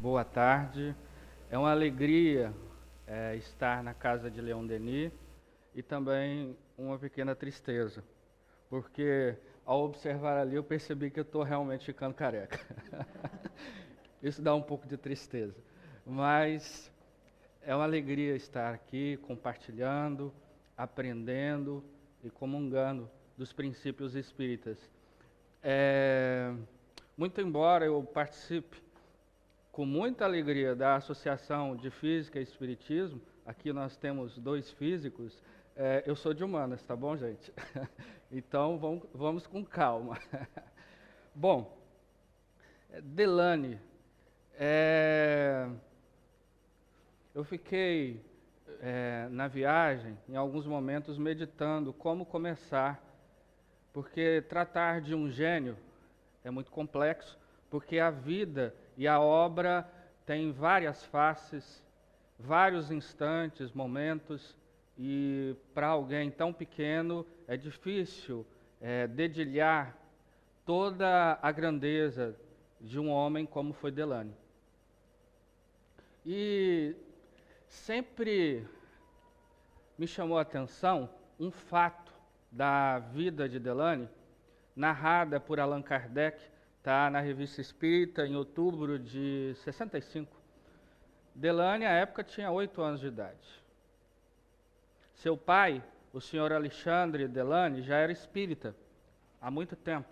Boa tarde. É uma alegria estar na casa de Leon Denis e também uma pequena tristeza, porque ao observar ali eu percebi que eu estou realmente ficando careca. Isso dá um pouco de tristeza, mas é uma alegria estar aqui compartilhando, aprendendo e comungando dos princípios espíritas. Muito embora eu participe com muita alegria da Associação de Física e Espiritismo, aqui nós temos 2 físicos, eu sou de humanas, tá bom, gente? Então vamos com calma. Bom, Delane, eu fiquei na viagem, em alguns momentos, meditando como começar, porque tratar de um gênio é muito complexo, porque a vida e a obra têm várias faces, vários instantes, momentos, e para alguém tão pequeno é difícil dedilhar toda a grandeza de um homem como foi Delane. E sempre me chamou a atenção um fato da vida de Delane, narrada por Allan Kardec, está na Revista Espírita, em outubro de 65. Delane, à época, tinha 8 anos de idade. Seu pai, o senhor Alexandre Delane, já era espírita há muito tempo.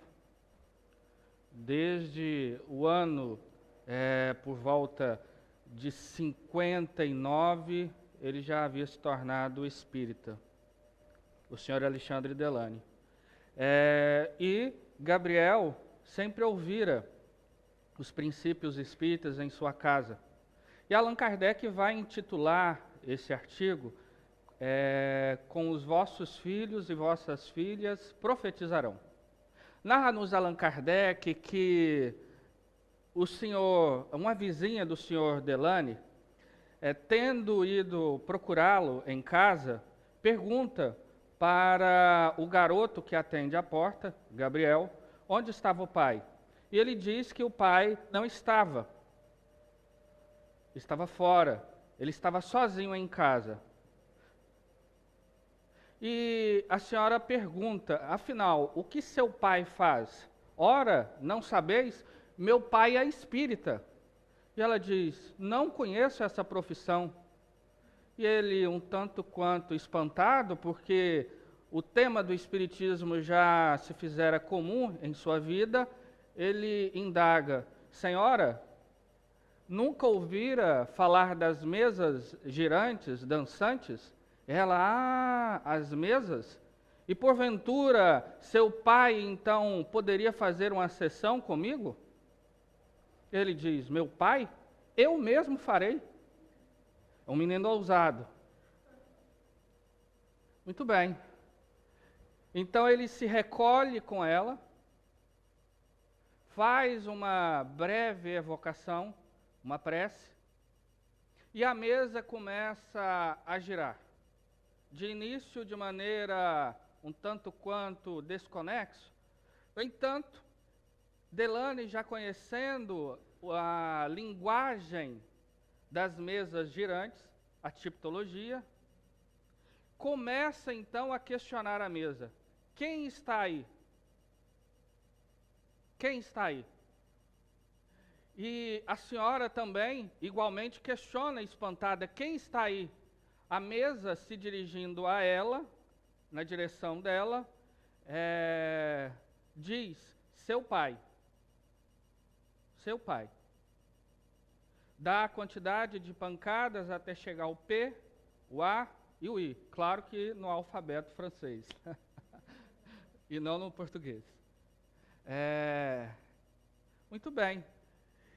Desde o ano, por volta de 59, ele já havia se tornado espírita, o senhor Alexandre Delane. E Gabriel sempre ouvira os princípios espíritas em sua casa. E Allan Kardec vai intitular esse artigo com os vossos filhos e vossas filhas profetizarão. Narra-nos Allan Kardec que uma vizinha do senhor Delane, tendo ido procurá-lo em casa, pergunta para o garoto que atende à porta, Gabriel, onde estava o pai. E ele diz que o pai não estava. Estava fora. Ele estava sozinho em casa. E a senhora pergunta, afinal, o que seu pai faz? Ora, não sabeis? Meu pai é espírita. E ela diz, não conheço essa profissão. E ele, um tanto quanto espantado, porque o tema do espiritismo já se fizera comum em sua vida, ele indaga, senhora, nunca ouvira falar das mesas girantes, dançantes? Ela, as mesas? E porventura, seu pai, então, poderia fazer uma sessão comigo? Ele diz, meu pai? Eu mesmo farei. É um menino ousado. Muito bem. Então ele se recolhe com ela, faz uma breve evocação, uma prece, e a mesa começa a girar. De início, de maneira um tanto quanto desconexo. No entanto, Delane, já conhecendo a linguagem das mesas girantes, a tipologia, começa então a questionar a mesa. Quem está aí? Quem está aí? E a senhora também, igualmente, questiona espantada, quem está aí? A mesa, se dirigindo a ela, na direção dela, diz, seu pai. Seu pai. Dá a quantidade de pancadas até chegar ao P, o A e o I. Claro que no alfabeto francês. E não no português. Muito bem.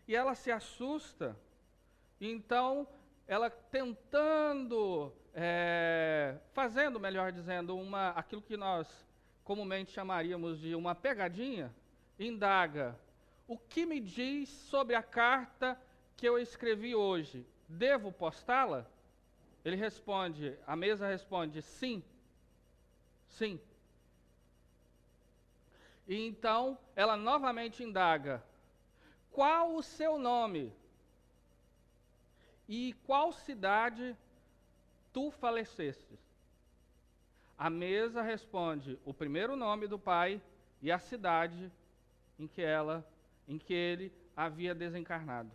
E ela se assusta. Então, ela tentando, fazendo, melhor dizendo, aquilo que nós comumente chamaríamos de uma pegadinha, indaga, o que me diz sobre a carta que eu escrevi hoje? Devo postá-la? Ele responde, a mesa responde, sim. Sim. E então, ela novamente indaga, qual o seu nome? e qual cidade tu falecestes? A mesa responde o primeiro nome do pai e a cidade em que ele havia desencarnado.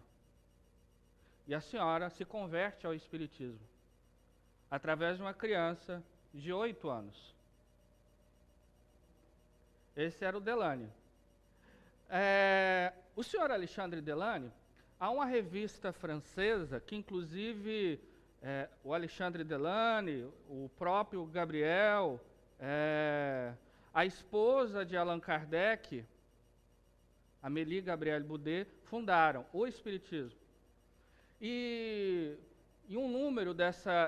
E a senhora se converte ao espiritismo através de uma criança de 8 anos. Esse era o Delany. O senhor Alexandre Delany, há uma revista francesa que, inclusive, o Alexandre Delany, o próprio Gabriel, a esposa de Allan Kardec, Amélie Gabrielle Boudet, fundaram o Espiritismo. E um número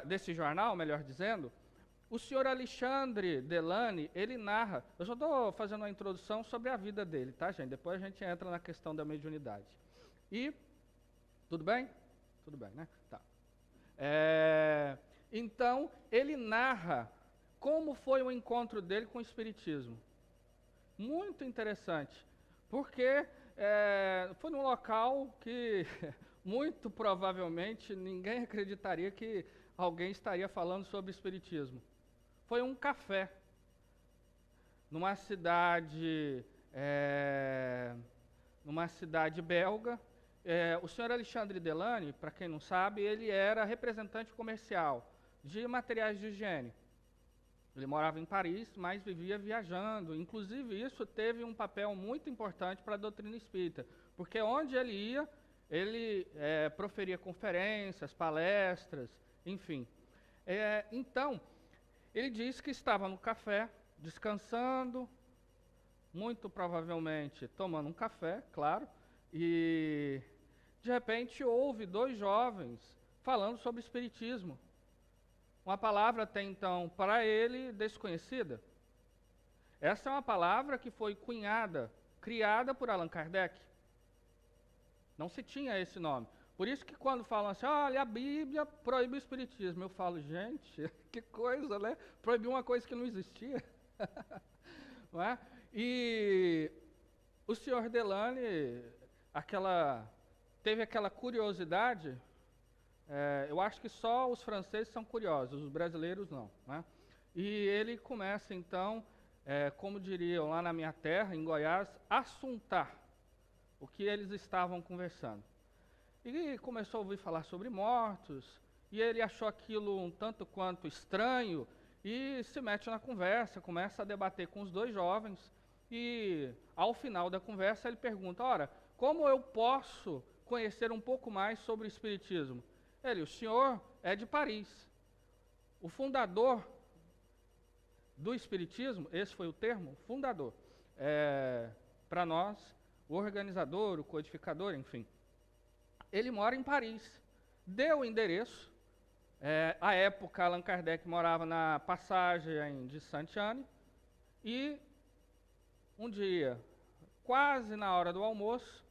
desse jornal, melhor dizendo, o senhor Alexandre Delany, ele narra, eu só estou fazendo uma introdução sobre a vida dele, tá, gente? Depois a gente entra na questão da mediunidade. E, tudo bem? Tudo bem, né? Tá. Então, ele narra como foi o encontro dele com o Espiritismo. Muito interessante, porque foi num local que muito provavelmente ninguém acreditaria que alguém estaria falando sobre Espiritismo. Foi um café, numa cidade belga. O senhor Alexandre Delany, para quem não sabe, ele era representante comercial de materiais de higiene. Ele morava em Paris, mas vivia viajando. Inclusive, isso teve um papel muito importante para a doutrina espírita, porque onde ele ia, ele proferia conferências, palestras, enfim. Então, ele disse que estava no café, descansando, muito provavelmente tomando um café, claro, e de repente houve 2 jovens falando sobre espiritismo. Uma palavra até então para ele desconhecida. Essa é uma palavra que foi criada por Allan Kardec. Não se tinha esse nome. Por isso que quando falam assim, olha, a Bíblia proíbe o espiritismo, eu falo, gente, que coisa, né? Proibiu uma coisa que não existia. Não é? E o senhor Delany, teve aquela curiosidade, eu acho que só os franceses são curiosos, os brasileiros não, né? E ele começa então, como diriam lá na minha terra, em Goiás, assuntar o que eles estavam conversando. E começou a ouvir falar sobre mortos, e ele achou aquilo um tanto quanto estranho, e se mete na conversa, começa a debater com os 2 jovens, e ao final da conversa ele pergunta, ora, como eu posso conhecer um pouco mais sobre o Espiritismo? O senhor é de Paris. O fundador do Espiritismo, esse foi o termo, fundador, para nós, o organizador, o codificador, enfim. Ele mora em Paris. Deu o endereço. À época, Allan Kardec morava na passagem de Saint-Anne. E um dia, quase na hora do almoço,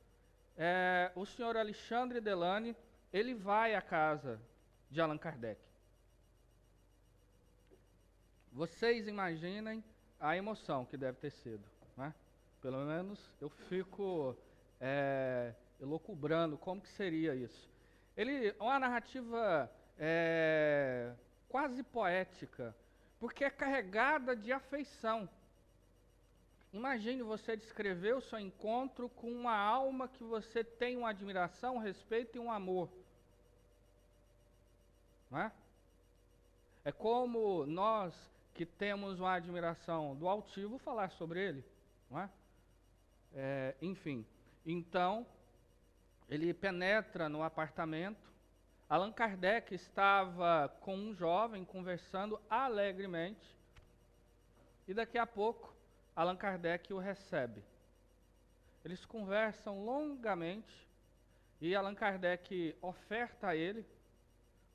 o senhor Alexandre Delany, ele vai à casa de Allan Kardec. Vocês imaginem a emoção que deve ter sido, né? Pelo menos eu fico elucubrando como que seria isso. Uma narrativa quase poética, porque é carregada de afeição. Imagine você descrever o seu encontro com uma alma que você tem uma admiração, um respeito e um amor. Não é? É como nós que temos uma admiração do altivo falar sobre ele. Não é? Enfim, então, ele penetra no apartamento. Allan Kardec estava com um jovem conversando alegremente, e daqui a pouco Allan Kardec o recebe. Eles conversam longamente, e Allan Kardec oferta a ele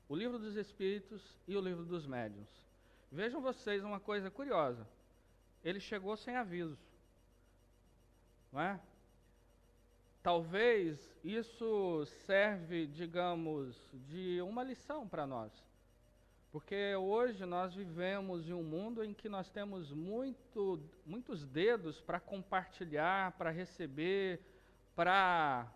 o Livro dos Espíritos e o Livro dos Médiuns. Vejam vocês uma coisa curiosa, ele chegou sem aviso, não é? Talvez isso serve, digamos, de uma lição para nós. Porque hoje nós vivemos em um mundo em que nós temos muitos dedos para compartilhar, para receber, para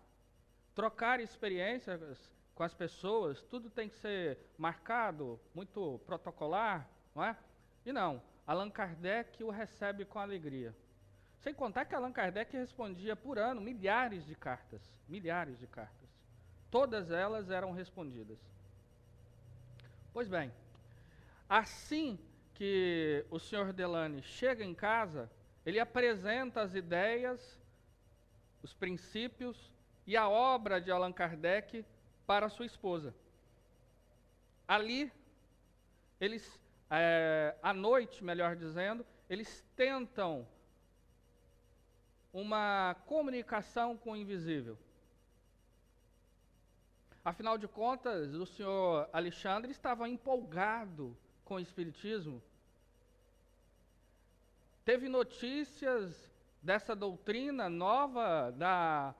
trocar experiências com as pessoas, tudo tem que ser marcado, muito protocolar, não é? E não, Allan Kardec o recebe com alegria. Sem contar que Allan Kardec respondia por ano milhares de cartas. Todas elas eram respondidas. Pois bem, assim que o Sr. Delany chega em casa, ele apresenta as ideias, os princípios e a obra de Allan Kardec para sua esposa. Ali, eles, à noite, melhor dizendo, eles tentam uma comunicação com o invisível. Afinal de contas, o senhor Alexandre estava empolgado com o Espiritismo. Teve notícias dessa doutrina nova da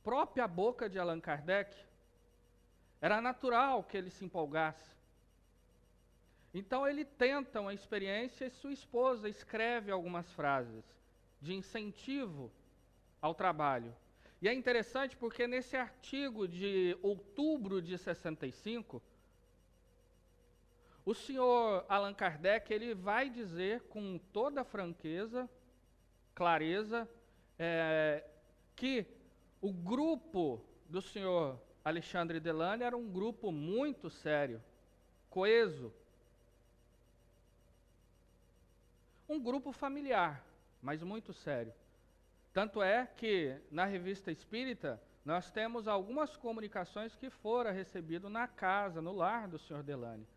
própria boca de Allan Kardec. Era natural que ele se empolgasse. Então ele tenta uma experiência e sua esposa escreve algumas frases de incentivo ao trabalho. E é interessante porque nesse artigo de outubro de 65, o senhor Allan Kardec ele vai dizer com toda franqueza, clareza, que o grupo do senhor Alexandre Delany era um grupo muito sério, coeso, um grupo familiar, mas muito sério. Tanto é que, na Revista Espírita, nós temos algumas comunicações que foram recebidas na casa, no lar do Sr. Delany.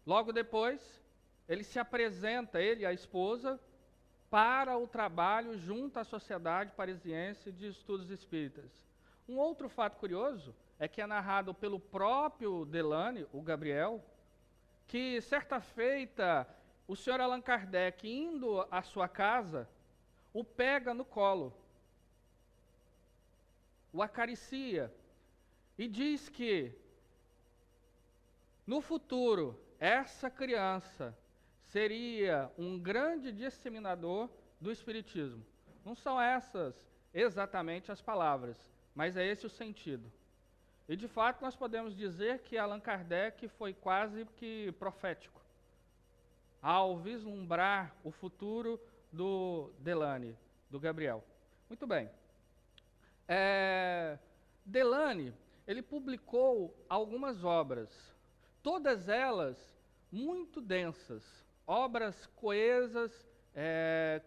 Logo depois, ele se apresenta, ele e a esposa, para o trabalho junto à Sociedade Parisiense de Estudos Espíritas. Um outro fato curioso é que é narrado pelo próprio Delany, o Gabriel, que certa feita, o Sr. Allan Kardec, indo à sua casa, o pega no colo, o acaricia e diz que, no futuro, essa criança seria um grande disseminador do Espiritismo. Não são essas exatamente as palavras, mas é esse o sentido. E, de fato, nós podemos dizer que Allan Kardec foi quase que profético, ao vislumbrar o futuro do Delany, do Gabriel. Muito bem. Delany, ele publicou algumas obras, todas elas muito densas, obras coesas,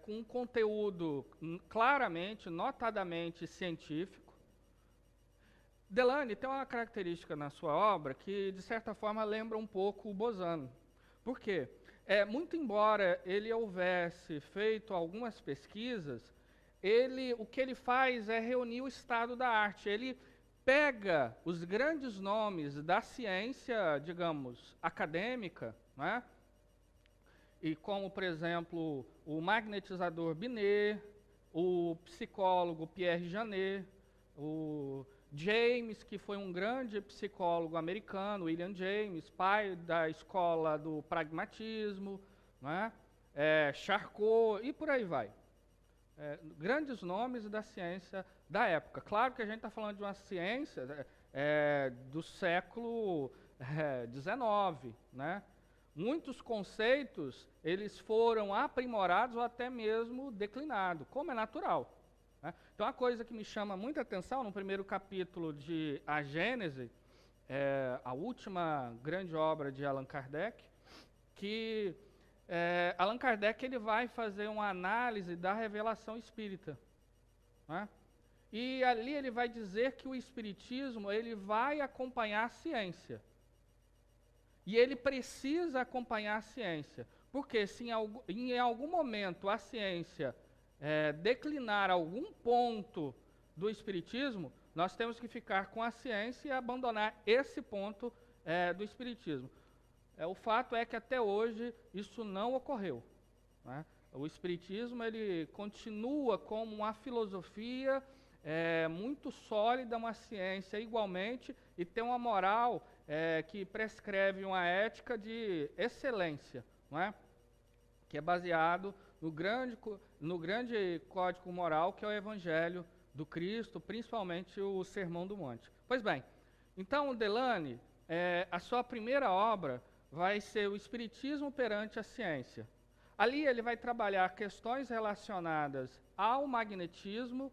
com conteúdo claramente, notadamente científico. Delany tem uma característica na sua obra que, de certa forma, lembra um pouco o Bozano. Por quê? Muito embora ele houvesse feito algumas pesquisas, o que ele faz é reunir o estado da arte. Ele pega os grandes nomes da ciência, digamos, acadêmica, né? E como, por exemplo, o magnetizador Binet, o psicólogo Pierre Janet, o James, que foi um grande psicólogo americano, William James, pai da escola do pragmatismo, né? Charcot, e por aí vai. Grandes nomes da ciência da época. Claro que a gente está falando de uma ciência do século XIX, né? Muitos conceitos, eles foram aprimorados ou até mesmo declinados, como é natural. Então, a coisa que me chama muita atenção, no primeiro capítulo de A Gênese, a última grande obra de Allan Kardec, que Allan Kardec ele vai fazer uma análise da revelação espírita. Né? E ali ele vai dizer que o espiritismo ele vai acompanhar a ciência. E ele precisa acompanhar a ciência. Porque se em algum momento a ciência declinar algum ponto do espiritismo, nós temos que ficar com a ciência e abandonar esse ponto do espiritismo. O fato é que até hoje isso não ocorreu. Né? O espiritismo ele continua como uma filosofia muito sólida, uma ciência igualmente, e tem uma moral que prescreve uma ética de excelência, não é? Que é baseado no grande código moral que é o Evangelho do Cristo, principalmente o Sermão do Monte. Pois bem, Então, o Delane, a sua primeira obra vai ser o Espiritismo perante a Ciência. Ali ele vai trabalhar questões relacionadas ao magnetismo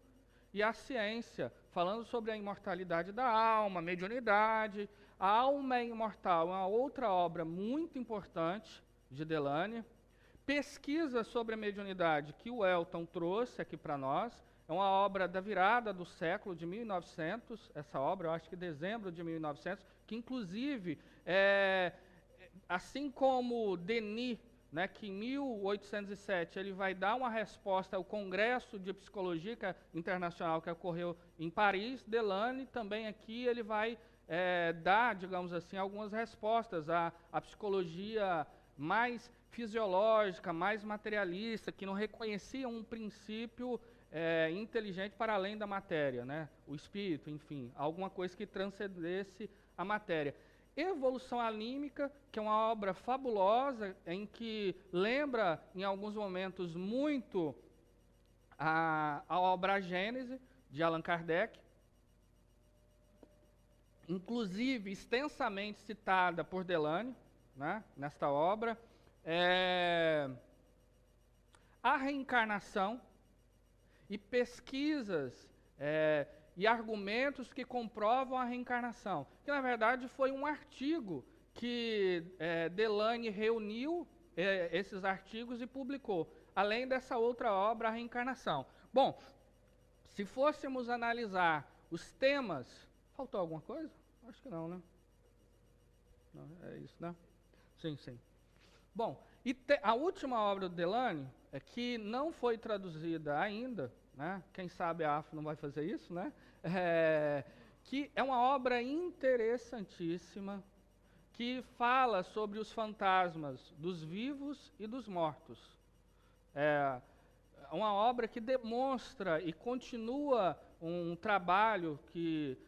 e à ciência, falando sobre a imortalidade da alma, a mediunidade. A Alma é Imortal é uma outra obra muito importante de Delane. Pesquisa sobre a mediunidade que o Elton trouxe aqui para nós. É uma obra da virada do século, de 1900, essa obra, eu acho que dezembro de 1900, que inclusive, assim como Denis, né, que em 1807 ele vai dar uma resposta ao Congresso de Psicologia Internacional que ocorreu em Paris, Delane também aqui ele vai dar, digamos assim, algumas respostas à psicologia mais fisiológica, mais materialista, que não reconhecia um princípio inteligente para além da matéria, né? O espírito, enfim, alguma coisa que transcendesse a matéria. Evolução Anímica, que é uma obra fabulosa, em que lembra, em alguns momentos, muito a obra Gênese, de Allan Kardec, inclusive extensamente citada por Delane, né, nesta obra. A reencarnação e pesquisas e argumentos que comprovam a reencarnação, que na verdade foi um artigo que Delane reuniu esses artigos e publicou, além dessa outra obra, a reencarnação. Bom, se fôssemos analisar os temas, faltou alguma coisa? Acho que não, né? Não, é isso, né? Sim, sim. Bom, e a última obra do Delane, que não foi traduzida ainda, né? Quem sabe a AF não vai fazer isso, né? Que é uma obra interessantíssima, que fala sobre os fantasmas dos vivos e dos mortos. É uma obra que demonstra e continua um trabalho que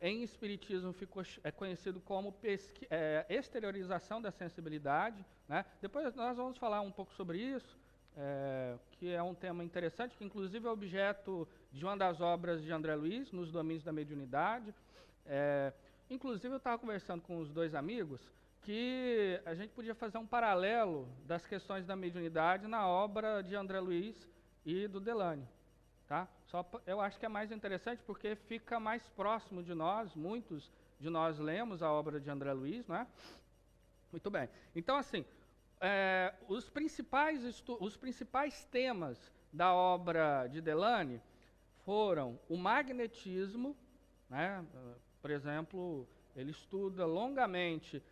em Espiritismo é conhecido como exteriorização da sensibilidade, né? Depois nós vamos falar um pouco sobre isso, que é um tema interessante, que inclusive é objeto de uma das obras de André Luiz, Nos Domínios da Mediunidade. Inclusive eu estava conversando com os dois amigos, que a gente podia fazer um paralelo das questões da mediunidade na obra de André Luiz e do Delane. Tá? Eu acho que é mais interessante porque fica mais próximo de nós, muitos de nós lemos a obra de André Luiz, não é? Muito bem. Então, assim, os principais temas da obra de Delane foram o magnetismo, né? Por exemplo, ele estuda longamente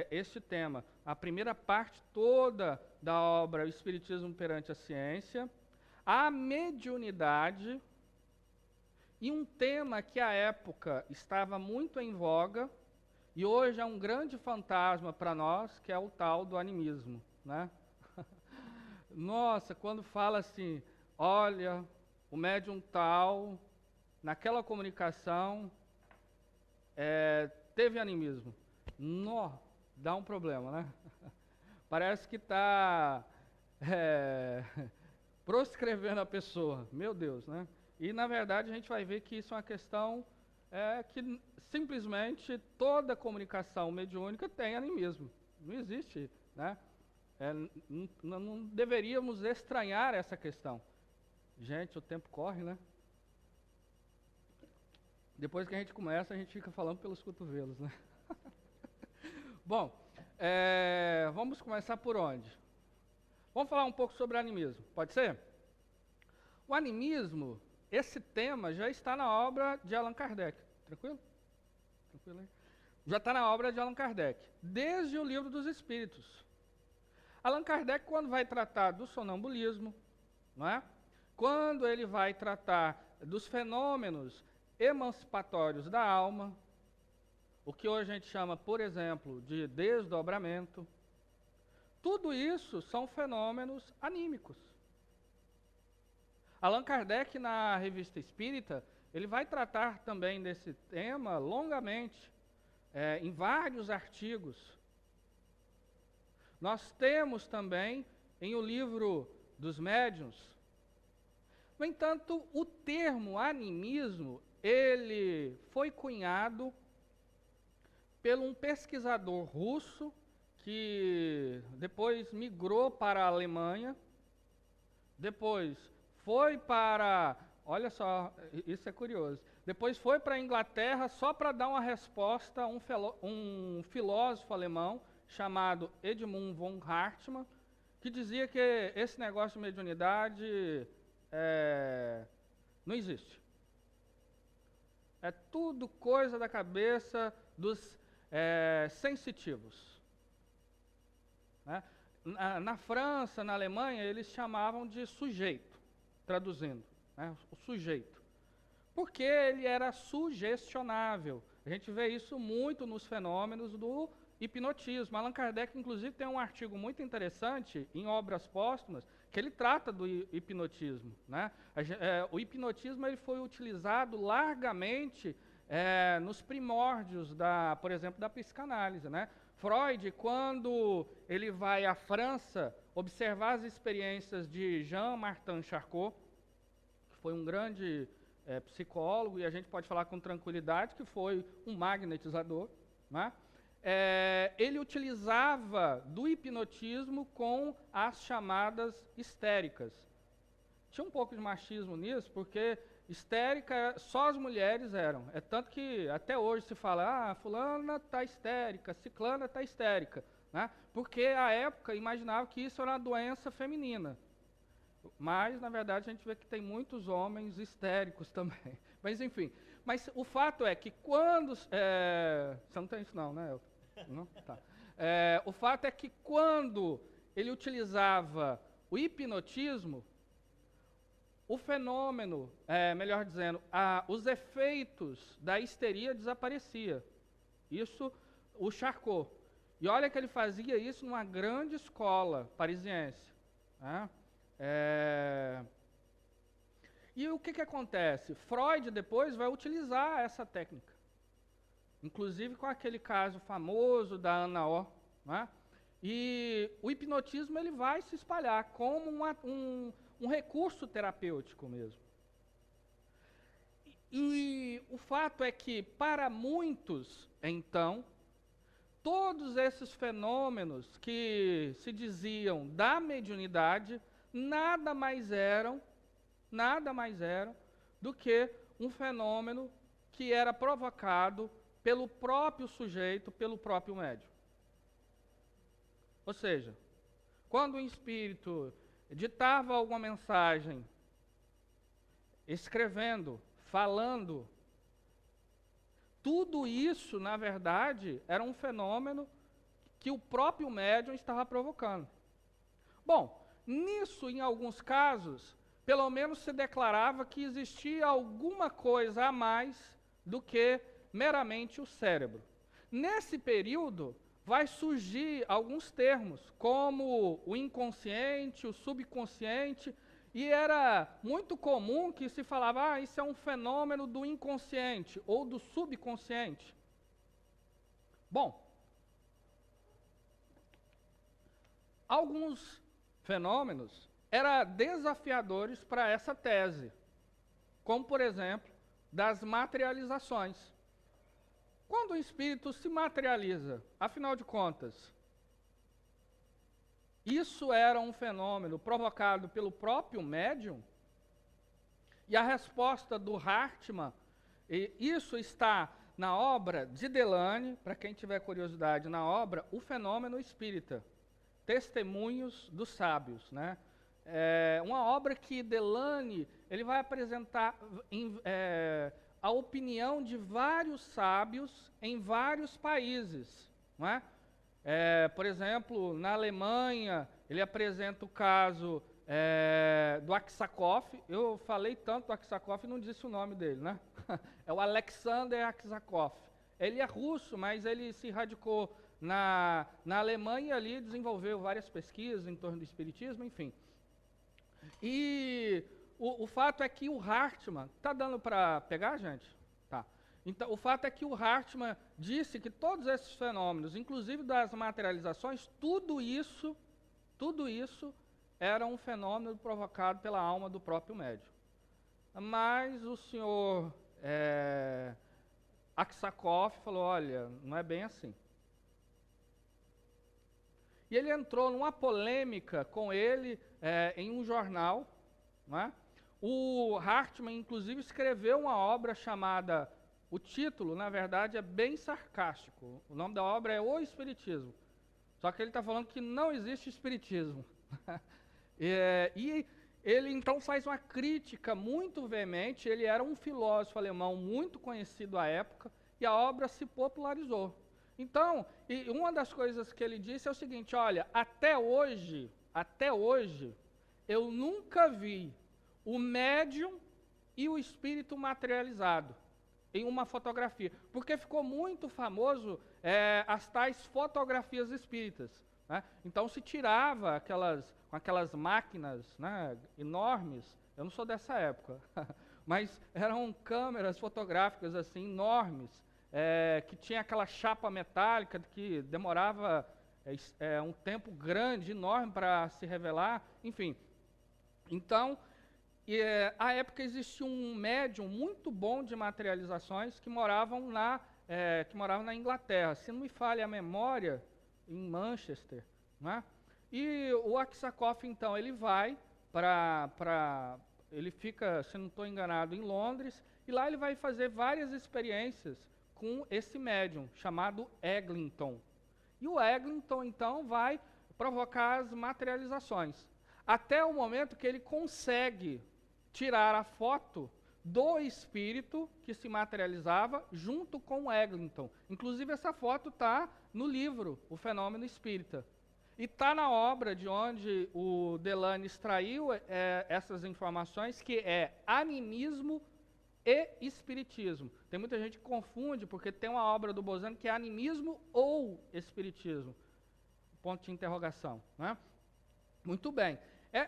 este tema, a primeira parte toda da obra O Espiritismo perante a Ciência, a mediunidade, e um tema que à época estava muito em voga, e hoje é um grande fantasma para nós, que é o tal do animismo, né? Nossa, quando fala assim, olha, o médium tal, naquela comunicação, teve animismo. Dá um problema, né? Parece que está proscrevendo a pessoa, meu Deus, né? E na verdade a gente vai ver que isso é uma questão que simplesmente toda comunicação mediúnica tem animismo. Não existe, né? Não deveríamos estranhar essa questão. Gente, o tempo corre, né? Depois que a gente começa, a gente fica falando pelos cotovelos, né? Bom, vamos começar por onde? Vamos falar um pouco sobre animismo, pode ser? O animismo, esse tema já está na obra de Allan Kardec. Tranquilo? Tranquilo aí? Já está na obra de Allan Kardec, desde o Livro dos Espíritos. Allan Kardec, quando vai tratar do sonambulismo, não é? Quando ele vai tratar dos fenômenos emancipatórios da alma, o que hoje a gente chama, por exemplo, de desdobramento, tudo isso são fenômenos anímicos. Allan Kardec, na Revista Espírita, ele vai tratar também desse tema longamente, em vários artigos. Nós temos também em O Livro dos Médiuns. No entanto, o termo animismo, ele foi cunhado por um pesquisador russo que depois migrou para a Alemanha, depois foi para, olha só, isso é curioso, depois foi para a Inglaterra só para dar uma resposta a um filósofo alemão chamado Edmund von Hartmann, que dizia que esse negócio de mediunidade não existe. É tudo coisa da cabeça dos sensitivos. Né? Na França, na Alemanha, eles chamavam de sujeito, traduzindo, né? O sujeito. Porque ele era sugestionável. A gente vê isso muito nos fenômenos do hipnotismo. Allan Kardec, inclusive, tem um artigo muito interessante em Obras Póstumas, que ele trata do hipnotismo. Né? O hipnotismo ele foi utilizado largamente nos primórdios, por exemplo, da psicanálise. Né? Freud, quando ele vai à França observar as experiências de Jean-Martin Charcot, que foi um grande psicólogo, e a gente pode falar com tranquilidade que foi um magnetizador, né? Ele utilizava do hipnotismo com as chamadas histéricas. Tinha um pouco de machismo nisso, porque histérica só as mulheres eram. É tanto que até hoje se fala, fulana está histérica, ciclana está histérica. Né? Porque a época imaginava que isso era uma doença feminina. Mas, na verdade, a gente vê que tem muitos homens histéricos também. Mas, enfim. Mas o fato é que quando... você não tem isso não, né, Elton? Não? Tá. O fato é que quando ele utilizava o hipnotismo, o fenômeno, melhor dizendo, os efeitos da histeria desaparecia. Isso, o Charcot. E olha que ele fazia isso numa grande escola parisiense. Né? E o que acontece? Freud depois vai utilizar essa técnica. Inclusive com aquele caso famoso da Ana O. Né? E o hipnotismo ele vai se espalhar como um recurso terapêutico mesmo. E o fato é que, para muitos, então, todos esses fenômenos que se diziam da mediunidade nada mais eram do que um fenômeno que era provocado pelo próprio sujeito, pelo próprio médium. Ou seja, quando o espírito ditava alguma mensagem, escrevendo, falando, tudo isso, na verdade, era um fenômeno que o próprio médium estava provocando. Bom, nisso, em alguns casos, pelo menos se declarava que existia alguma coisa a mais do que meramente o cérebro. Nesse período, vai surgir alguns termos, como o inconsciente, o subconsciente, e era muito comum que se falava, isso é um fenômeno do inconsciente ou do subconsciente. Bom, alguns fenômenos eram desafiadores para essa tese, como, por exemplo, das materializações. Quando o espírito se materializa, afinal de contas, isso era um fenômeno provocado pelo próprio médium? E a resposta do Hartmann, e isso está na obra de Delane, para quem tiver curiosidade, na obra O Fenômeno Espírita, Testemunhos dos Sábios, né? Uma obra que Delane ele vai apresentar a opinião de vários sábios em vários países. Não é? Por exemplo, na Alemanha, ele apresenta o caso do Aksakov. Eu falei tanto do Aksakov e não disse o nome dele, né? É o Alexander Aksakov. Ele é russo, mas ele se radicou na Alemanha e ali desenvolveu várias pesquisas em torno do espiritismo, enfim. E o fato é que o Hartmann... Está dando para pegar, gente? Tá. Então, o fato é que o Hartmann disse que todos esses fenômenos, inclusive das materializações, tudo isso era um fenômeno provocado pela alma do próprio médium. Mas o senhor Aksakov falou, olha, não é bem assim. E ele entrou numa polêmica com ele em um jornal. Não é? O Hartmann, inclusive, escreveu uma obra chamada... O título, na verdade, é bem sarcástico. O nome da obra é O Espiritismo. Só que ele está falando que não existe espiritismo. E ele, então, faz uma crítica muito veemente. Ele era um filósofo alemão muito conhecido à época, e a obra se popularizou. Então, e uma das coisas que ele disse é o seguinte, olha, até hoje, eu nunca vi o médium e o espírito materializado em uma fotografia, porque ficou muito famoso as tais fotografias espíritas. Né? Então se tirava aquelas máquinas, né, enormes, eu não sou dessa época, mas eram câmeras fotográficas assim, enormes, que tinha aquela chapa metálica que demorava um tempo grande, enorme para se revelar, enfim. Então, à época existia um médium muito bom de materializações que moravam na Inglaterra, se não me falha a memória, em Manchester. Né? E o Aksakov, então, ele vai ele fica, se não estou enganado, em Londres, e lá ele vai fazer várias experiências com esse médium, chamado Eglinton. E o Eglinton, então, vai provocar as materializações, até o momento que ele consegue tirar a foto do espírito que se materializava junto com o Eglinton. Inclusive, essa foto está no livro O Fenômeno Espírita. E está na obra de onde o Delane extraiu essas informações, que é Animismo e Espiritismo. Tem muita gente que confunde, porque tem uma obra do Bozano que é Animismo ou Espiritismo. Ponto de interrogação. Né? Muito bem.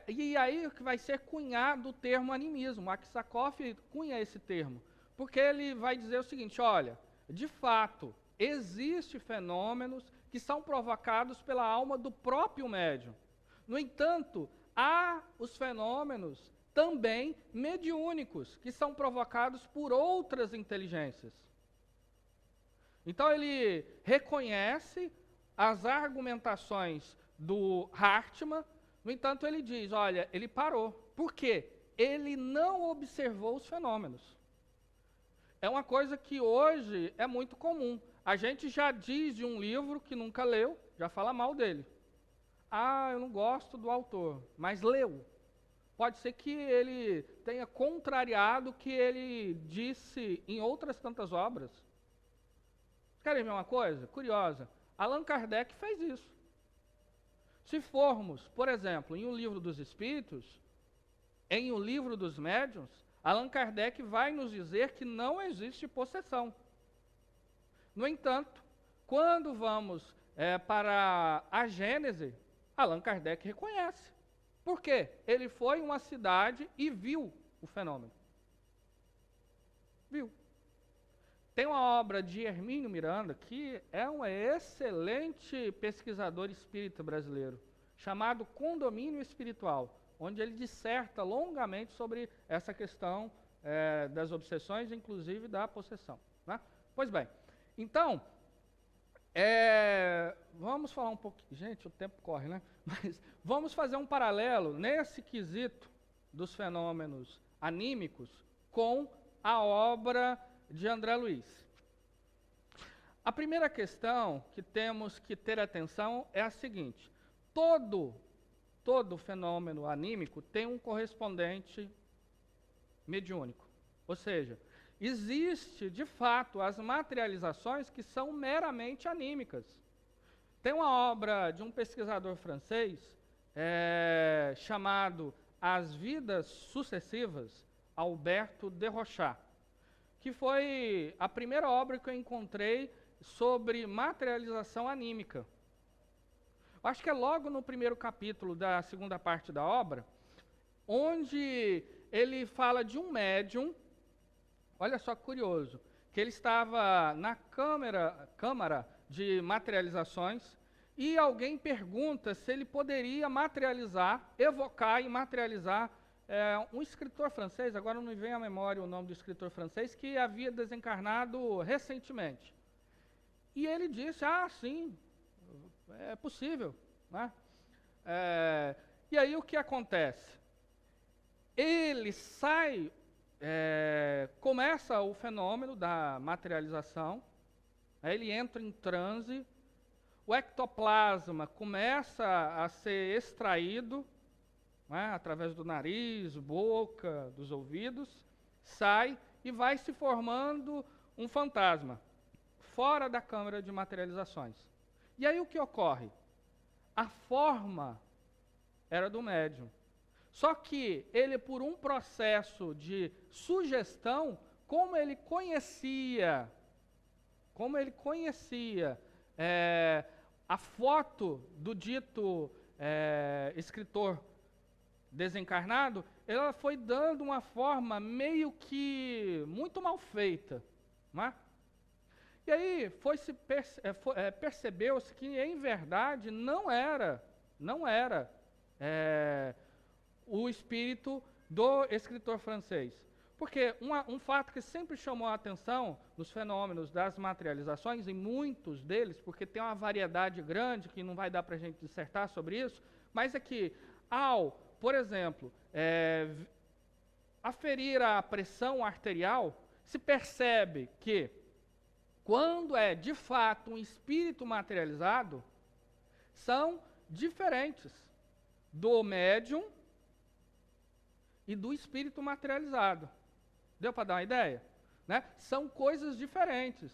E aí que vai ser cunhado o termo animismo. Aksakov cunha esse termo, porque ele vai dizer o seguinte, olha, de fato, existem fenômenos que são provocados pela alma do próprio médium. No entanto, há os fenômenos também mediúnicos, que são provocados por outras inteligências. Então ele reconhece as argumentações do Hartmann. No entanto, ele diz, olha, ele parou. Por quê? Ele não observou os fenômenos. É uma coisa que hoje é muito comum. A gente já diz de um livro que nunca leu, já fala mal dele. Ah, eu não gosto do autor, mas leu. Pode ser que ele tenha contrariado o que ele disse em outras tantas obras. Querem ver uma coisa curiosa? Allan Kardec fez isso. Se formos, por exemplo, em um livro dos Espíritos, em um livro dos Médiuns, Allan Kardec vai nos dizer que não existe possessão. No entanto, quando vamos para a Gênese, Allan Kardec reconhece. Por quê? Ele foi em uma cidade e viu o fenômeno. Viu. Tem uma obra de Hermínio Miranda, que é um excelente pesquisador espírita brasileiro, chamado Condomínio Espiritual, onde ele disserta longamente sobre essa questão das obsessões, inclusive da possessão. Né? Pois bem, então, vamos falar um pouquinho... Gente, o tempo corre, né? Mas vamos fazer um paralelo nesse quesito dos fenômenos anímicos com a obra de André Luiz. A primeira questão que temos que ter atenção é a seguinte: todo fenômeno anímico tem um correspondente mediúnico. Ou seja, existe, de fato, as materializações que são meramente anímicas. Tem uma obra de um pesquisador francês chamado As Vidas Sucessivas, Alberto de Rochat, que foi a primeira obra que eu encontrei sobre materialização anímica. Acho que é logo no primeiro capítulo da segunda parte da obra, onde ele fala de um médium, olha só que curioso, que ele estava na câmara de materializações, e alguém pergunta se ele poderia materializar, evocar e materializar um escritor francês, agora não me vem à memória o nome do escritor francês, que havia desencarnado recentemente. E ele disse, sim, é possível. Né? E aí o que acontece? Ele sai, começa o fenômeno da materialização, ele entra em transe, o ectoplasma começa a ser extraído, né, através do nariz, boca, dos ouvidos, sai e vai se formando um fantasma, fora da câmara de materializações. E aí o que ocorre? A forma era do médium. Só que ele, por um processo de sugestão, como ele conhecia a foto do dito escritor desencarnado, ela foi dando uma forma meio que muito mal feita. Não é? E aí percebeu-se que, em verdade, não era o espírito do escritor francês. Porque um fato que sempre chamou a atenção nos fenômenos das materializações, em muitos deles, porque tem uma variedade grande que não vai dar para a gente dissertar sobre isso, mas é que por exemplo, aferir a pressão arterial, se percebe que, quando é de fato um espírito materializado, são diferentes do médium e do espírito materializado. Deu para dar uma ideia? Né? São coisas diferentes.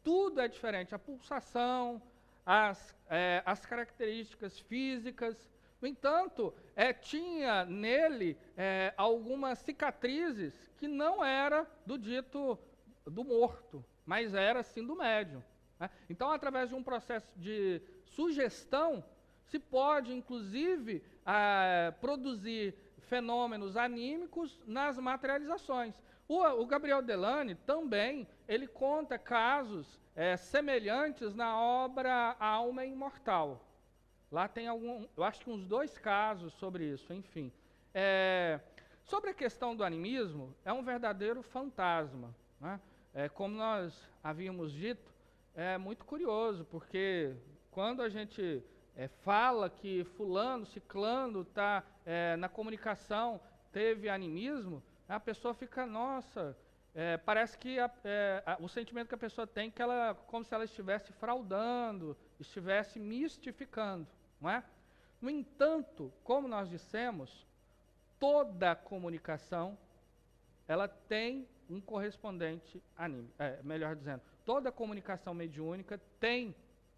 Tudo é diferente. A pulsação, as características físicas. No entanto, tinha nele algumas cicatrizes que não era do dito do morto, mas era sim do médium. Né? Então, através de um processo de sugestão, se pode, inclusive, produzir fenômenos anímicos nas materializações. O Gabriel Delany também, ele conta casos semelhantes na obra A Alma Imortal. Lá tem eu acho que uns 2 casos sobre isso, enfim. Sobre a questão do animismo, é um verdadeiro fantasma. Né? Como nós havíamos dito, é muito curioso, porque quando a gente fala que fulano, ciclano está na comunicação, teve animismo, a pessoa fica, nossa, parece que o sentimento que a pessoa tem que como se ela estivesse fraudando, estivesse mistificando, não é? No entanto, como nós dissemos, toda comunicação, ela tem um correspondente anímico, melhor dizendo, toda comunicação mediúnica tem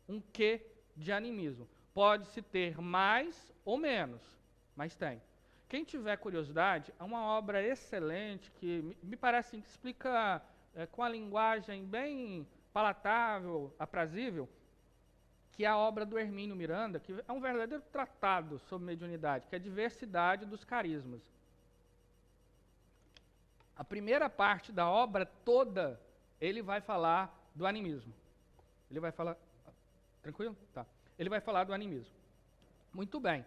um quê de animismo. Pode-se ter mais ou menos, mas tem. Quem tiver curiosidade, há uma obra excelente que me parece que explica com a linguagem bem palatável, aprazível, que é a obra do Hermínio Miranda, que é um verdadeiro tratado sobre mediunidade, que é a diversidade dos carismas. A primeira parte da obra toda, ele vai falar do animismo. Ele vai falar... Tranquilo? Tá. Ele vai falar do animismo. Muito bem.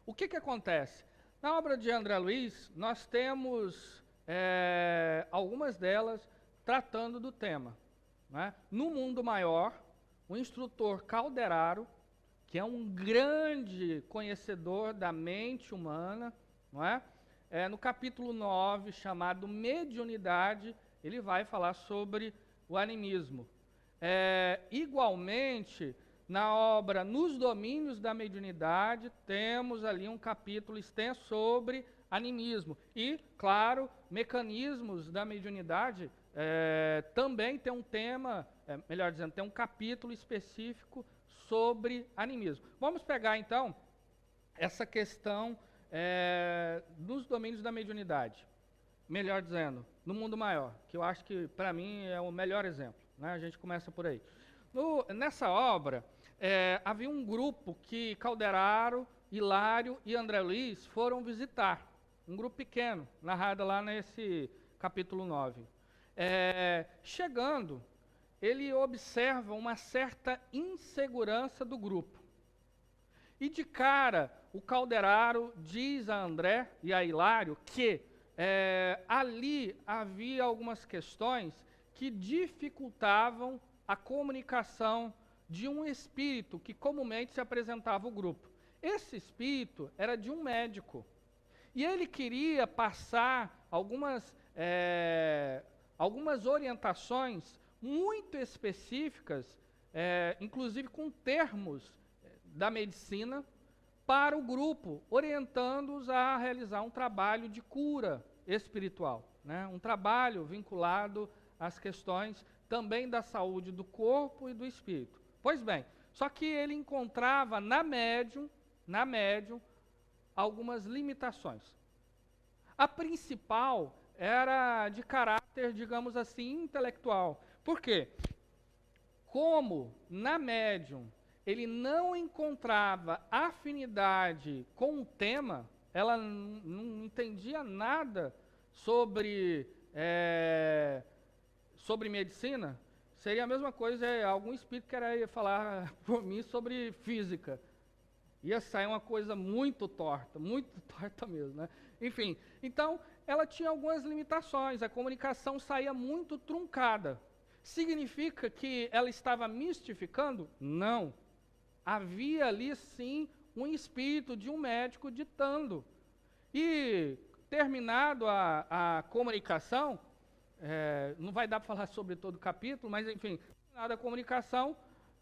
O que acontece? Na obra de André Luiz, nós temos algumas delas tratando do tema. Né? No Mundo Maior, o instrutor Calderaro, que é um grande conhecedor da mente humana, não é? No capítulo 9, chamado Mediunidade, ele vai falar sobre o animismo. Igualmente, na obra Nos Domínios da Mediunidade, temos ali um capítulo extenso sobre animismo. E, claro, Mecanismos da Mediunidade também tem um tema, melhor dizendo, tem um capítulo específico sobre animismo. Vamos pegar, então, essa questão dos domínios da mediunidade. Melhor dizendo, no Mundo Maior, que eu acho que, para mim, é o melhor exemplo. Né? A gente começa por aí. Nessa obra, havia um grupo que Calderaro, Hilário e André Luiz foram visitar. Um grupo pequeno, narrado lá nesse capítulo 9. Chegando, ele observa uma certa insegurança do grupo. E de cara, o Calderaro diz a André e a Hilário que ali havia algumas questões que dificultavam a comunicação de um espírito que comumente se apresentava ao grupo. Esse espírito era de um médico. E ele queria passar algumas orientações muito específicas, inclusive com termos da medicina, para o grupo, orientando-os a realizar um trabalho de cura espiritual, né? Um trabalho vinculado às questões também da saúde do corpo e do espírito. Pois bem, só que ele encontrava na médium, algumas limitações. A principal era de caráter, digamos assim, intelectual. Por quê? Como na médium ele não encontrava afinidade com o tema, ela não entendia nada sobre medicina, seria a mesma coisa algum espírito querer falar por mim sobre física. Ia sair uma coisa muito torta mesmo, né? Enfim, então ela tinha algumas limitações, a comunicação saía muito truncada. Significa que ela estava mistificando? Não. Havia ali, sim, um espírito de um médico ditando. E, terminado a comunicação, não vai dar para falar sobre todo o capítulo, mas, enfim, terminada a comunicação,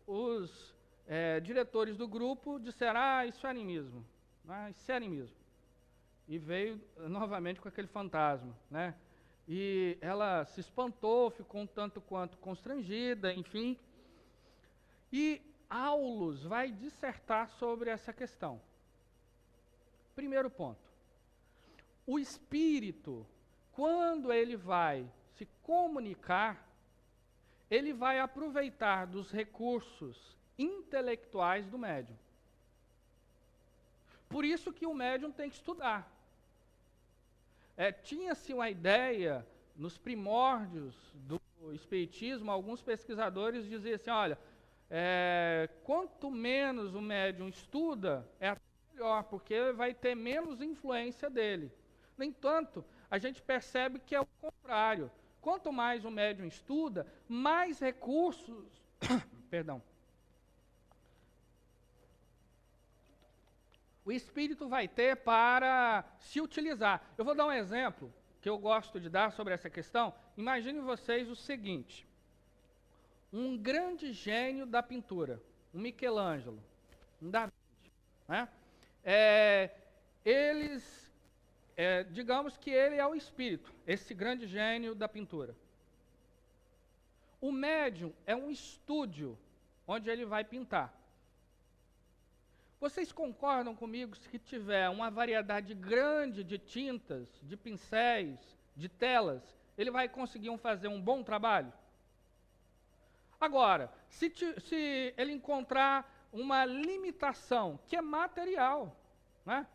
os diretores do grupo disseram, isso é animismo, isso é animismo. E veio novamente com aquele fantasma, né? E ela se espantou, ficou um tanto quanto constrangida, enfim. E Aulus vai dissertar sobre essa questão. Primeiro ponto. O espírito, quando ele vai se comunicar, ele vai aproveitar dos recursos intelectuais do médium. Por isso que o médium tem que estudar. Tinha-se uma ideia, nos primórdios do espiritismo, alguns pesquisadores diziam assim, olha, quanto menos o médium estuda, até melhor, porque vai ter menos influência dele. No entanto, a gente percebe que é o contrário. Quanto mais o médium estuda, mais recursos, perdão, o espírito vai ter para se utilizar. Eu vou dar um exemplo que eu gosto de dar sobre essa questão. Imaginem vocês o seguinte, um grande gênio da pintura, um Michelangelo, um Da Vinci, né? Digamos que ele é o espírito, esse grande gênio da pintura. O médium é um estúdio onde ele vai pintar. Vocês concordam comigo se tiver uma variedade grande de tintas, de pincéis, de telas, ele vai conseguir fazer um bom trabalho? Agora, se ele encontrar uma limitação, que é material, né?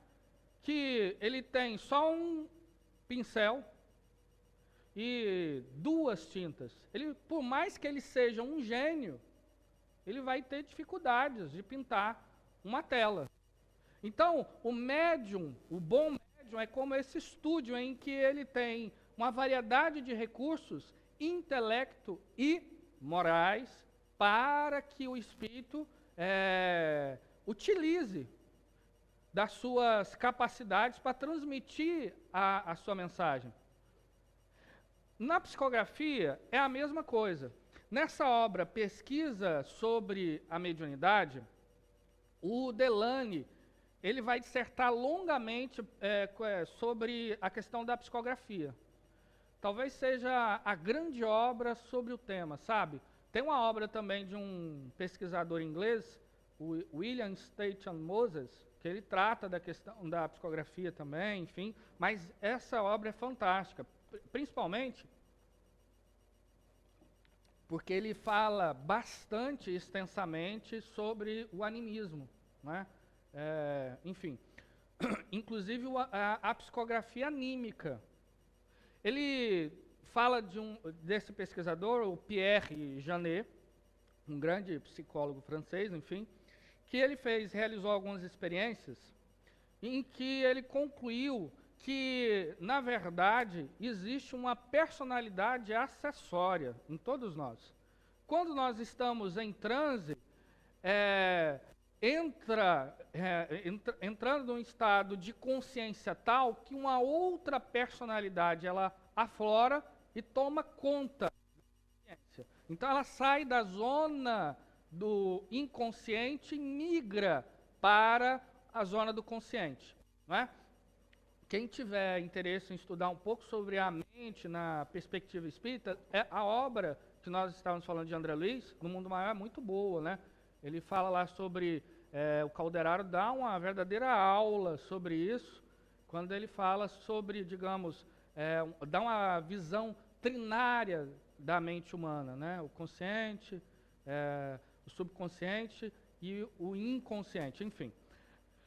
Que ele tem só um pincel e duas tintas, por mais que ele seja um gênio, ele vai ter dificuldades de pintar uma tela. Então, o médium, o bom médium, é como esse estúdio em que ele tem uma variedade de recursos, intelecto e morais, para que o espírito utilize das suas capacidades para transmitir a sua mensagem. Na psicografia é a mesma coisa. Nessa obra, Pesquisa sobre a Mediunidade, o Delany, ele vai dissertar longamente sobre a questão da psicografia. Talvez seja a grande obra sobre o tema, sabe? Tem uma obra também de um pesquisador inglês, o William Staton Moses, que ele trata da questão da psicografia também, enfim, mas essa obra é fantástica, principalmente porque ele fala bastante extensamente sobre o animismo, né? Enfim, inclusive a psicografia anímica. Ele fala desse pesquisador, o Pierre Janet, um grande psicólogo francês, enfim, que ele realizou algumas experiências em que ele concluiu que, na verdade, existe uma personalidade acessória em todos nós. Quando nós estamos em transe, entrando num estado de consciência tal que uma outra personalidade ela aflora e toma conta da consciência. Então ela sai da zona do inconsciente e migra para a zona do consciente, não é? Quem tiver interesse em estudar um pouco sobre a mente na perspectiva espírita, a obra que nós estávamos falando de André Luiz, No Mundo Maior, é muito boa, né? Ele fala lá sobre, o Calderaro dá uma verdadeira aula sobre isso, quando ele fala sobre, digamos, dá uma visão trinária da mente humana, né? O consciente, o subconsciente e o inconsciente, enfim.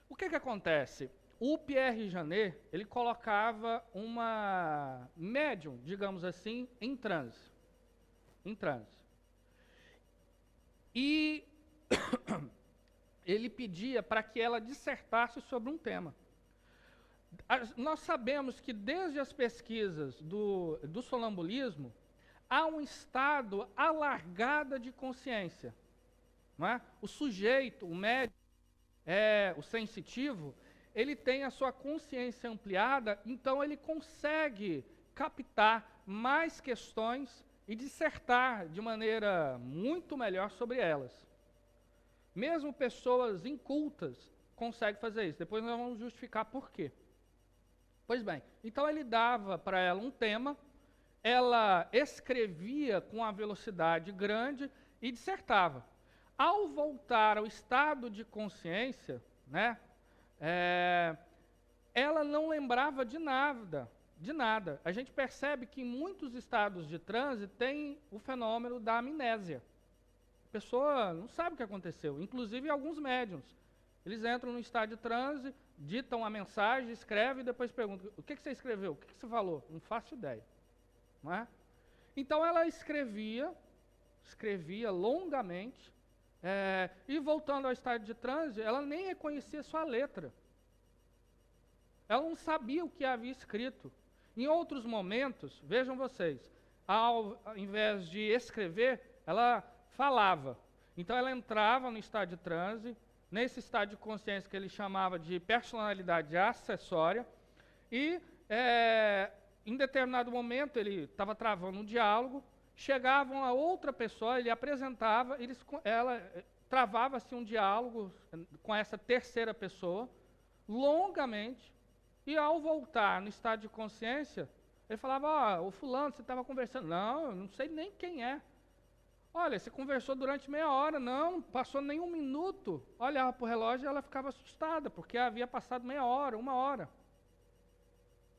O que acontece? O Pierre Janet, ele colocava uma médium, digamos assim, em transe. Em transe. E ele pedia para que ela dissertasse sobre um tema. Nós sabemos que desde as pesquisas do sonambulismo, há um estado alargado de consciência. Não é? O sujeito, o médium, o sensitivo, ele tem a sua consciência ampliada, então ele consegue captar mais questões e dissertar de maneira muito melhor sobre elas. Mesmo pessoas incultas conseguem fazer isso. Depois nós vamos justificar por quê. Pois bem, então ele dava para ela um tema, ela escrevia com uma velocidade grande e dissertava. Ao voltar ao estado de consciência, né, ela não lembrava de nada. A gente percebe que em muitos estados de transe tem o fenômeno da amnésia. A pessoa não sabe o que aconteceu, inclusive alguns médiuns. Eles entram no estado de transe, ditam a mensagem, escrevem e depois perguntam: o que você escreveu? O que você falou? Não faço ideia. Não é? Então ela escrevia longamente, e voltando ao estado de transe, ela nem reconhecia sua letra. Ela não sabia o que havia escrito. Em outros momentos, vejam vocês, ao invés de escrever, ela falava. Então ela entrava no estado de transe, nesse estado de consciência que ele chamava de personalidade acessória, e em determinado momento ele estava travando um diálogo, chegava uma outra pessoa, ele apresentava, ela travava-se um diálogo com essa terceira pessoa, longamente, e ao voltar no estado de consciência, ele falava: o fulano, você estava conversando. Não, eu não sei nem quem é. Olha, você conversou durante meia hora. Não passou nem um minuto. Olhava para o relógio e ela ficava assustada, porque havia passado meia hora, uma hora.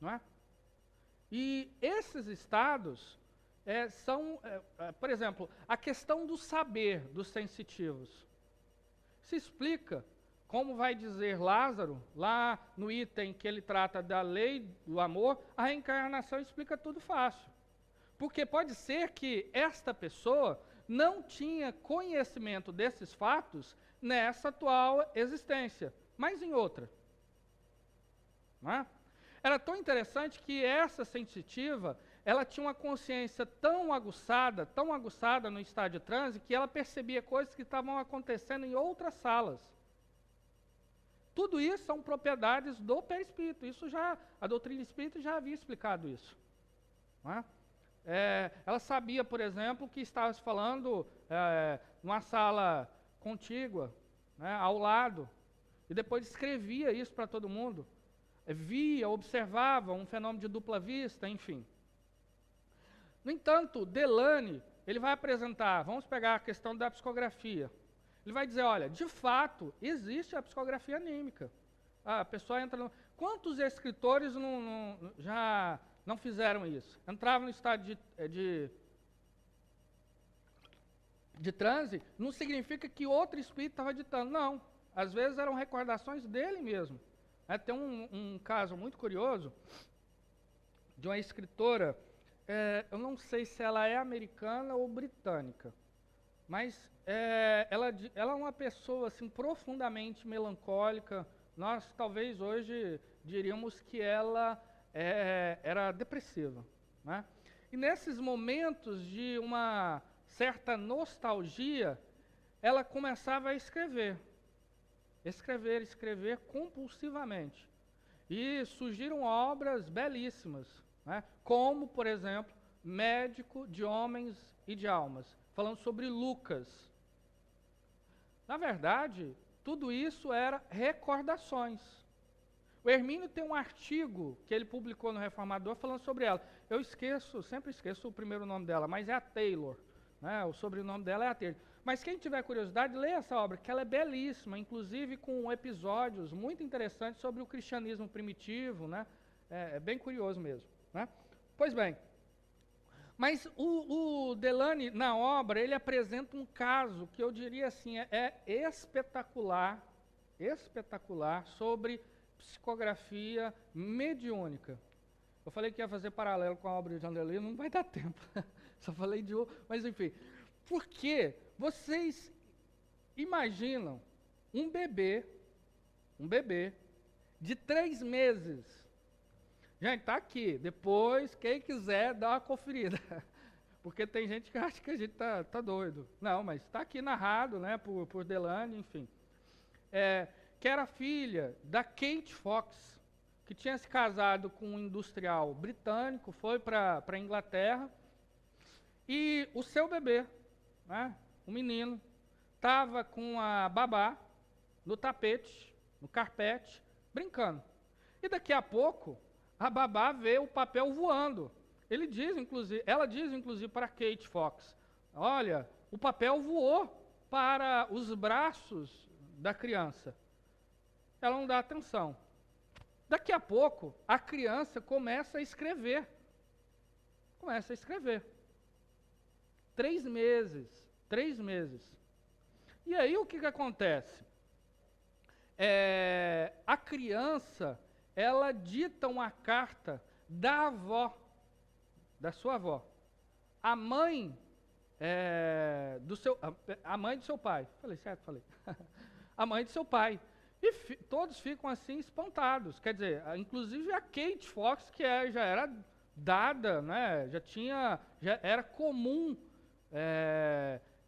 Não é? E esses estados são, por exemplo, a questão do saber dos sensitivos. Se explica, como vai dizer Lázaro, lá no item que ele trata da lei do amor, a reencarnação explica tudo fácil. Porque pode ser que esta pessoa não tinha conhecimento desses fatos nessa atual existência, mas em outra. Não é? Era tão interessante que essa sensitiva, ela tinha uma consciência tão aguçada no estado de transe, que ela percebia coisas que estavam acontecendo em outras salas. Tudo isso são propriedades do perispírito. A doutrina espírita já havia explicado isso. Não é? Ela sabia, por exemplo, que estava se falando numa sala contígua, né, ao lado, e depois escrevia isso para todo mundo. Via, observava um fenômeno de dupla vista, enfim. No entanto, Delane, ele vai apresentar, vamos pegar a questão da psicografia. Ele vai dizer: olha, de fato, existe a psicografia anímica. A pessoa entra no... Quantos escritores já não fizeram isso? Entravam no estado de transe, não significa que outro espírito estava ditando, não. Às vezes eram recordações dele mesmo. Tem um caso muito curioso de uma escritora, eu não sei se ela é americana ou britânica, mas ela é uma pessoa assim, profundamente melancólica. Nós talvez hoje diríamos que ela era depressiva, né? E nesses momentos de uma certa nostalgia, ela começava a escrever compulsivamente. E surgiram obras belíssimas, né? Como, por exemplo, Médico de Homens e de Almas, falando sobre Lucas. Na verdade, tudo isso era recordações. O Hermínio tem um artigo que ele publicou no Reformador falando sobre ela. Eu sempre esqueço o primeiro nome dela, mas é a Taylor, né? O sobrenome dela é a Taylor. Mas quem tiver curiosidade, leia essa obra, que ela é belíssima, inclusive com episódios muito interessantes sobre o cristianismo primitivo, né? É bem curioso mesmo, né? Pois bem, mas o Delany, na obra, ele apresenta um caso que eu diria assim, espetacular sobre psicografia mediúnica. Eu falei que ia fazer paralelo com a obra de André Luiz, não vai dar tempo. Só falei de outro, mas enfim. Porque vocês imaginam um bebê de 3 meses. Gente, está aqui. Depois, quem quiser, dá uma conferida. Porque tem gente que acha que a gente tá doido. Não, mas está aqui narrado, né, por Delany, enfim. Que era filha da Kate Fox, que tinha se casado com um industrial britânico, foi para a Inglaterra, e o seu bebê, né, o menino, estava com a babá no tapete, no carpete, brincando. E daqui a pouco, a babá vê o papel voando. Ela diz, inclusive, para Kate Fox, olha, o papel voou para os braços da criança. Ela não dá atenção. Daqui a pouco, a criança começa a escrever. 3 meses. E aí o que acontece? A criança, ela dita uma carta da avó, da sua avó. A mãe a mãe do seu pai. Falei certo? Falei. A mãe do seu pai. E todos ficam assim espantados. Quer dizer, inclusive a Kate Fox, que já era dada, né, já era comum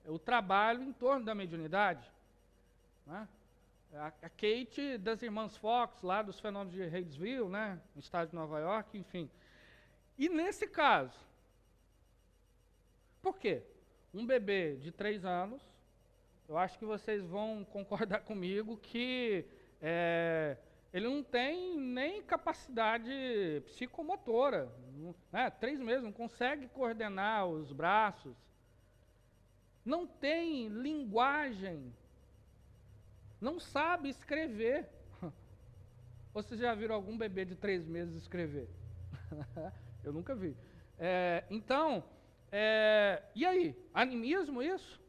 o trabalho em torno da mediunidade. Né? A Kate das irmãs Fox, lá dos fenômenos de Hydesville, né, no estado de Nova York, enfim. E nesse caso, por quê? Um bebê de 3 anos, eu acho que vocês vão concordar comigo que ele não tem nem capacidade psicomotora, né? 3 meses, não consegue coordenar os braços, não tem linguagem, não sabe escrever. Vocês já viram algum bebê de 3 meses escrever? Eu nunca vi. E aí? Animismo isso?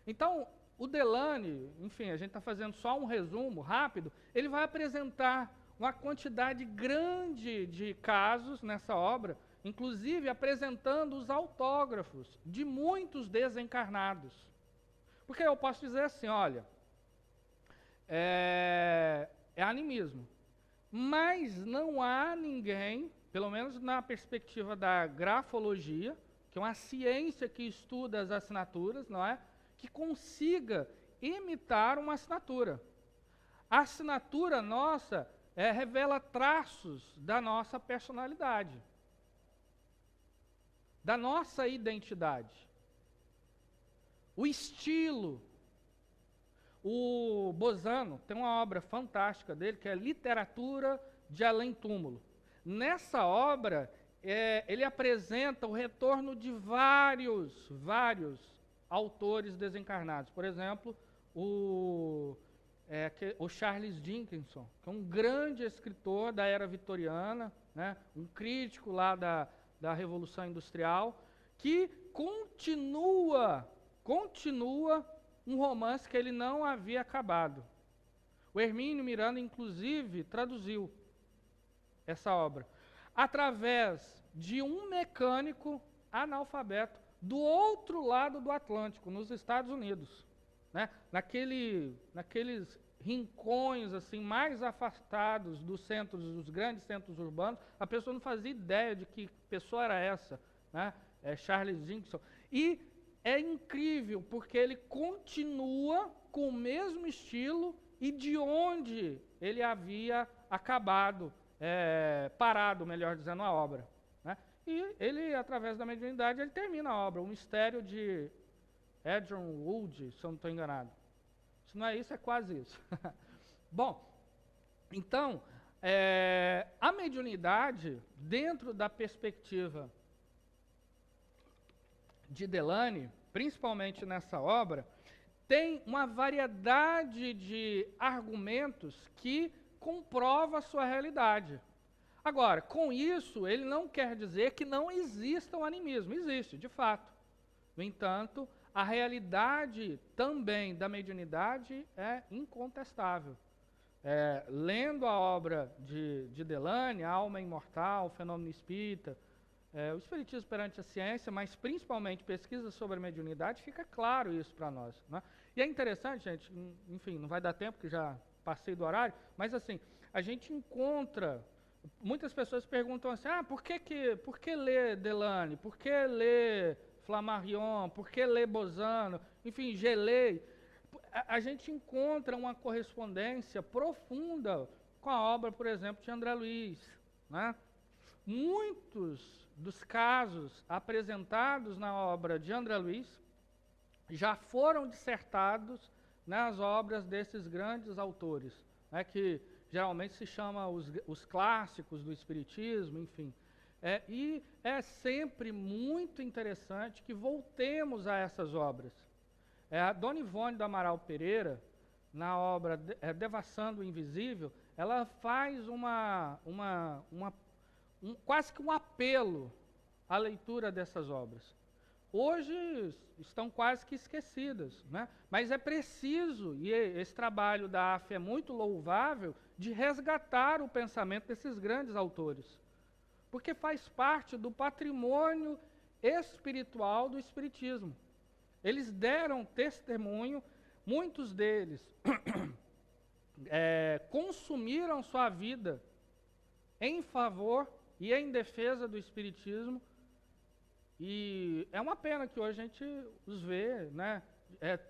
Então, o Delany, enfim, a gente está fazendo só um resumo rápido, ele vai apresentar uma quantidade grande de casos nessa obra, inclusive apresentando os autógrafos de muitos desencarnados. Porque eu posso dizer assim, olha, é animismo, mas não há ninguém, pelo menos na perspectiva da grafologia, que é uma ciência que estuda as assinaturas, não é? Que consiga imitar uma assinatura. A assinatura nossa revela traços da nossa personalidade, da nossa identidade. O estilo. O Bozano tem uma obra fantástica dele, que é Literatura de Além Túmulo. Nessa obra, ele apresenta o retorno de vários autores desencarnados. Por exemplo, o Charles Dickinson, que é um grande escritor da era vitoriana, né, um crítico lá da Revolução Industrial, que continua um romance que ele não havia acabado. O Hermínio Miranda, inclusive, traduziu essa obra, através de um mecânico analfabeto do outro lado do Atlântico, nos Estados Unidos, né? Naqueles rincões assim mais afastados dos centros, dos grandes centros urbanos, a pessoa não fazia ideia de que pessoa era essa, né? Charles Dickens. E é incrível, porque ele continua com o mesmo estilo e de onde ele havia acabado, parado, melhor dizendo, a obra, né? E ele, através da mediunidade, ele termina a obra, o mistério de Adrian Wood, se eu não estou enganado. Se não é isso, é quase isso. Bom, então, a mediunidade, dentro da perspectiva de Delany, principalmente nessa obra, tem uma variedade de argumentos que comprova a sua realidade. Agora, com isso, ele não quer dizer que não exista o animismo. Existe, de fato. No entanto, a realidade também da mediunidade é incontestável. Lendo a obra de Delany, A Alma Imortal, o Fenômeno Espírita, o Espiritismo perante a Ciência, mas principalmente pesquisa sobre a mediunidade, fica claro isso para nós, né? E é interessante, gente, enfim, não vai dar tempo, que já passei do horário, mas assim, a gente encontra, muitas pessoas perguntam assim, por que ler Delany, por que ler Flammarion, por que ler Bozano, enfim, Gelei? A gente encontra uma correspondência profunda com a obra, por exemplo, de André Luiz, né? Muitos dos casos apresentados na obra de André Luiz já foram dissertados nas obras desses grandes autores, né, que geralmente se chama os clássicos do Espiritismo, enfim. E é sempre muito interessante que voltemos a essas obras. A Dona Ivone do Amaral Pereira, na obra Devassando o Invisível, ela faz quase que um apelo à leitura dessas obras. Hoje estão quase que esquecidas, né? Mas é preciso, e esse trabalho da AF é muito louvável, de resgatar o pensamento desses grandes autores, porque faz parte do patrimônio espiritual do Espiritismo. Eles deram testemunho, muitos deles consumiram sua vida em favor e em defesa do Espiritismo, e é uma pena que hoje a gente os vê, né,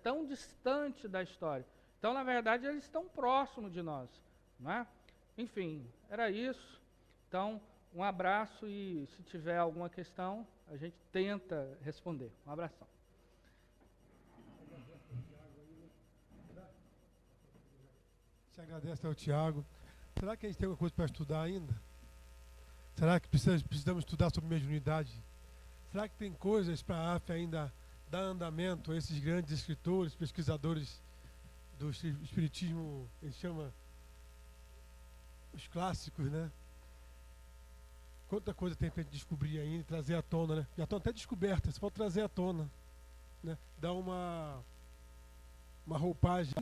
tão distante da história. Então, na verdade, eles estão próximos de nós, né? Enfim, era isso. Então, um abraço, e se tiver alguma questão, a gente tenta responder. Um abração. Te agradece ao Tiago. Será que a gente tem alguma coisa para estudar ainda? Será que precisamos estudar sobre mediunidade? Será que tem coisas para a AF ainda dar andamento a esses grandes escritores, pesquisadores do Espiritismo, a gente chama os clássicos, né? Quanta coisa tem para descobrir ainda e trazer à tona, né? Já estão até descobertas, só pode trazer à tona, né? Dar uma roupagem